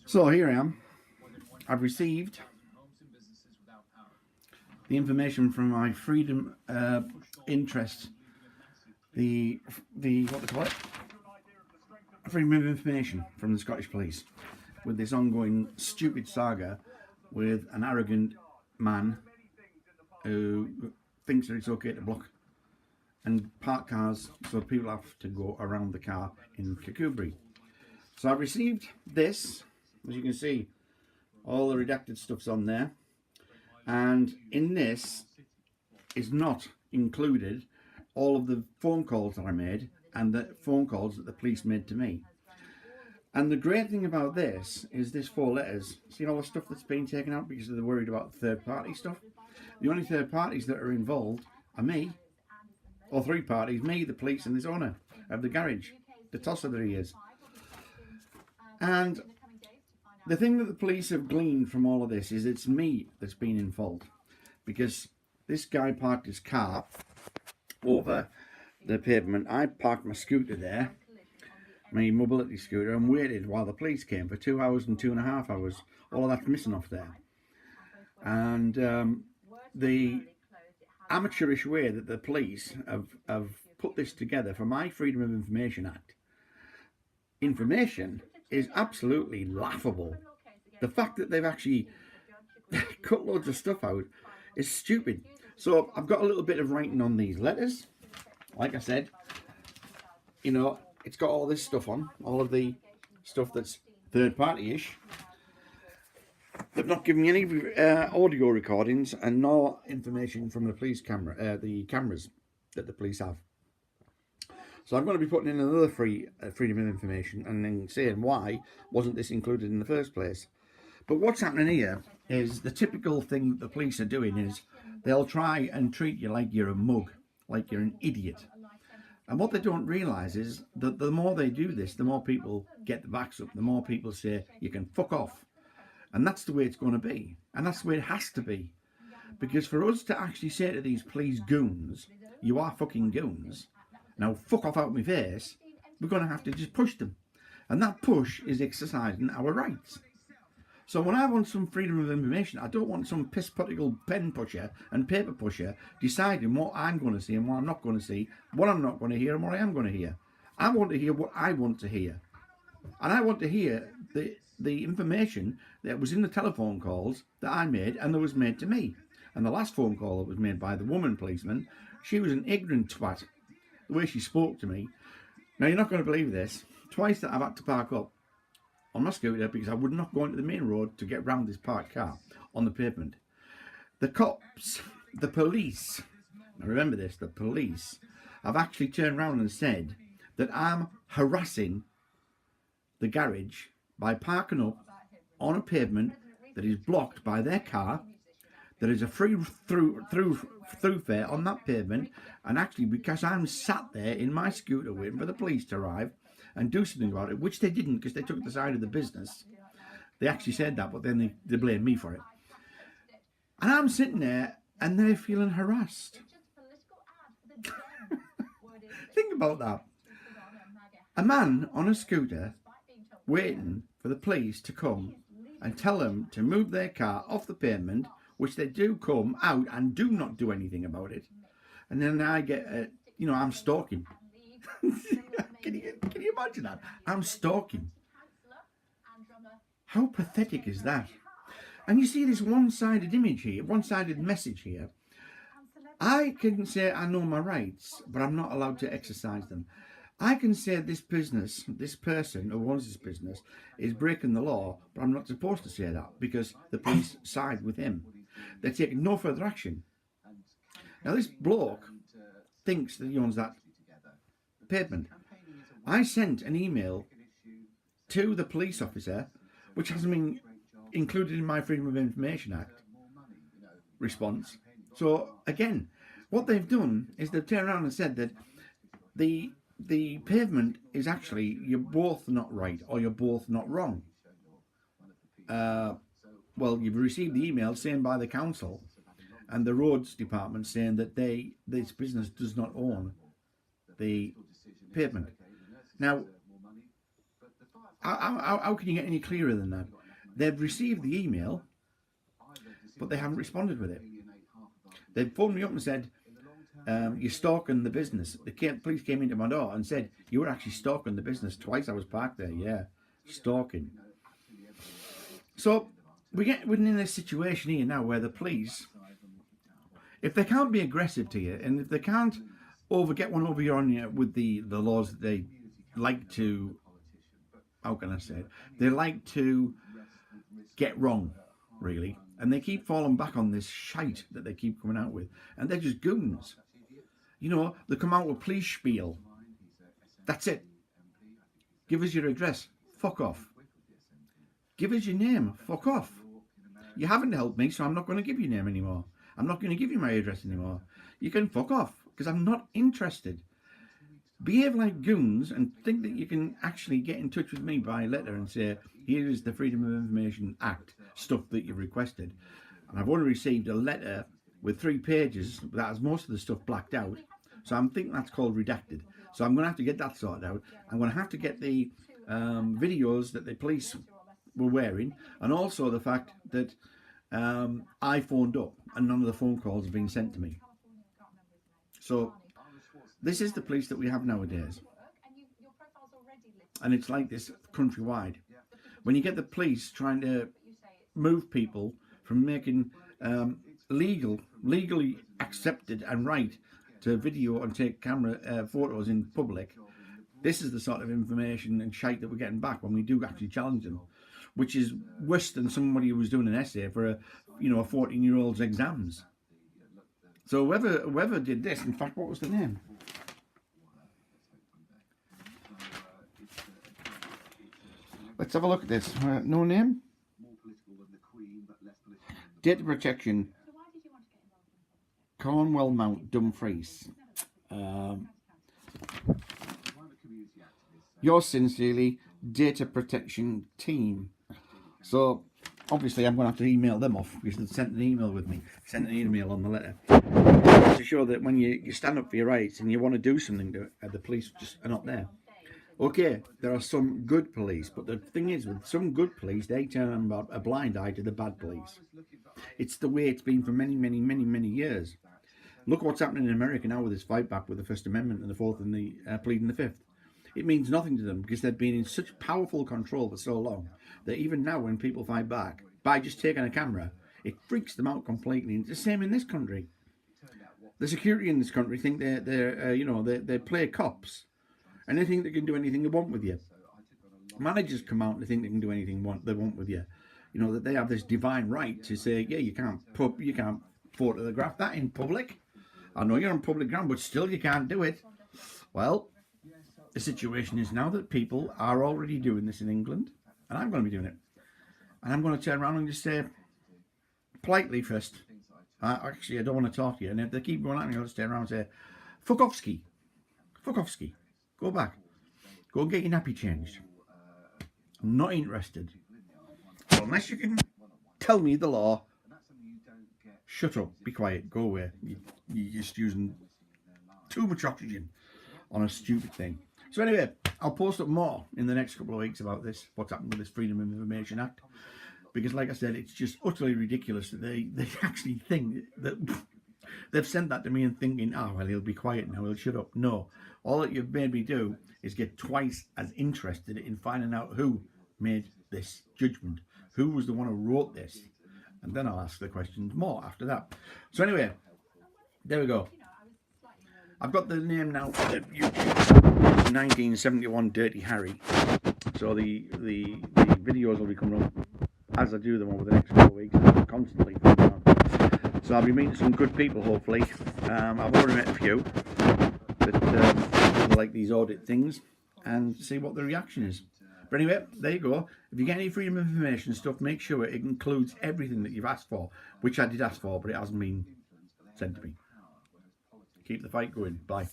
So here I am. I've received the information from my freedom interest, the what they call it, freedom of information from the Scottish Police, with this ongoing stupid saga with an arrogant man who thinks that it's okay to block and park cars so people have to go around the car in Kirkcudbright. So I've received this, as you can see, all the redacted stuff's on there, and in this is not included all of the phone calls that I made and the phone calls that the police made to me. And the great thing about this is this 4 letters. See all the stuff that's been taken out because they're worried about third party stuff? The only third parties that are involved are me, or 3 parties, me, the police and this owner of the garage, the tosser that he is. And the thing that the police have gleaned from all of this is it's me that's been in fault, because this guy parked his car over the pavement. I parked my scooter there, my mobility scooter, and waited while the police came for 2 hours and 2.5 hours. All of that's missing off there. And the amateurish way that the police have put this together for my Freedom of Information Act information is absolutely laughable. The fact that they've actually cut loads of stuff out is stupid. So I've got a little bit of writing on these letters. Like I said, you know, it's got all this stuff on, all of the stuff that's third party-ish. They've not given me any audio recordings and no information from the police camera, the cameras that the police have. So I'm going to be putting in another freedom of information and then saying why wasn't this included in the first place. But what's happening here is the typical thing that the police are doing is they'll try and treat you like you're a mug, like you're an idiot. And what they don't realise is that the more they do this, the more people get the backs up, the more people say you can fuck off. And that's the way it's going to be. And that's the way it has to be. Because for us to actually say to these police goons, you are fucking goons, now fuck off out of my face, we're going to have to just push them. And that push is exercising our rights. So when I want some freedom of information, I don't want some piss-pottical pen pusher and paper pusher deciding what I'm going to see and what I'm not going to see, what I'm not going to hear and what I am going to hear. I want to hear what I want to hear. And I want to hear the information that was in the telephone calls that I made and that was made to me. And the last phone call that was made by the woman policeman, she was an ignorant twat. The way she spoke to me. Now, you're not going to believe this. Twice that I've had to park up on my scooter because I would not go into the main road to get round this parked car on the pavement. The cops, the police, now remember this, the police have actually turned around and said that I'm harassing the garage by parking up on a pavement that is blocked by their car. There is a free thoroughfare on that pavement, and actually because I'm sat there in my scooter waiting for the police to arrive and do something about it, which they didn't because they took the side of the business. They actually said that, but then they blame me for it. And I'm sitting there and they're feeling harassed. Think about that. A man on a scooter waiting for the police to come and tell them to move their car off the pavement, which they do come out and do not do anything about it. And then I get, I'm stalking. Can you imagine that? I'm stalking. How pathetic is that? And you see this one-sided image here, one-sided message here. I can say I know my rights, but I'm not allowed to exercise them. I can say this business, this person who owns this business is breaking the law, but I'm not supposed to say that because the police side with him. They're taking no further action. Now this bloke thinks that he owns that pavement. I sent an email to the police officer, which hasn't been included in my Freedom of Information Act response. So again, what they've done is they've turned around and said that the pavement is actually, you're both not right or you're both not wrong. Well, you've received the email saying by the council and the roads department saying that this business does not own the pavement. Now, How can you get any clearer than that? They've received the email, but they haven't responded with it. They phoned me up and said, you're stalking the business. The police came into my door and said, you were actually stalking the business. Twice I was parked there, yeah, stalking. So we're in this situation here now where the police, if they can't be aggressive to you, and if they can't get one over on you with the laws that they like to, how can I say it? They like to get wrong, really. And they keep falling back on this shite that they keep coming out with. And they're just goons. You know, they come out with police spiel. That's it. Give us your address. Fuck off. Give us your name. Fuck off. You haven't helped me, so I'm not going to give you your name anymore. I'm not going to give you my address anymore. You can fuck off, because I'm not interested. Behave like goons and think that you can actually get in touch with me by letter and say, here is the Freedom of Information Act stuff that you requested. And I've only received a letter with 3 pages that has most of the stuff blacked out. So I'm thinking that's called redacted. So I'm going to have to get that sorted out. I'm going to have to get the videos that the police were wearing, and also the fact that I phoned up and none of the phone calls have been sent to me. So this is the police that we have nowadays. And it's like this countrywide. When you get the police trying to move people from making legally accepted and right to video and take camera photos in public, this is the sort of information and shite that we're getting back when we do actually challenge them, which is worse than somebody who was doing an essay for a 14-year-old's exams. So whoever did this, in fact, what was the name? Let's have a look at this. No name? Data protection. Cornwell Mount, Dumfries. Yours sincerely, Data Protection Team. So obviously I'm going to have to email them off, because they sent an email with me, sent an email on the letter to show that when you stand up for your rights and you want to do something, the police just are not there. Okay, there are some good police, but the thing is, with some good police, they turn a blind eye to the bad police. It's the way it's been for many, many, many, many years. Look what's happening in America now with this fight back with the First Amendment and the Fourth and the pleading the Fifth. It means nothing to them, because they've been in such powerful control for so long that even now when people fight back, by just taking a camera, it freaks them out completely. And it's the same in this country. The security in this country think they play cops, and they think they can do anything they want with you. Managers come out and they think they can do anything they want with you. You know, that they have this divine right to say, yeah, you can't photograph that in public. I know you're on public ground, but still you can't do it. Well, the situation is now that people are already doing this in England, and I'm going to be doing it. And I'm going to turn around and just say, politely first, actually, I don't want to talk to you. And if they keep going at me, I'll just turn around and say, fuck offski. Fuck offski. Go back. Go and get your nappy changed. I'm not interested. So unless you can tell me the law, shut up, be quiet, go away. You're just using too much oxygen on a stupid thing. So anyway, I'll post up more in the next couple of weeks about this, what's happened with this Freedom of Information Act. Because like I said, it's just utterly ridiculous that they actually think that they've sent that to me and thinking, oh, well, he'll be quiet now, he'll shut up. No, all that you've made me do is get twice as interested in finding out who made this judgment, who was the one who wrote this. And then I'll ask the questions more after that. So anyway, there we go. I've got the name now for the YouTube, 1971 Dirty Harry. So the videos will be coming up as I do them over the next couple of weeks, constantly. So I'll be meeting some good people, hopefully. I've already met a few that like these audit things, and see what the reaction is. But anyway, there you go. If you get any Freedom of Information stuff, make sure it includes everything that you've asked for, which I did ask for, but it hasn't been sent to me. Keep the fight going. Bye.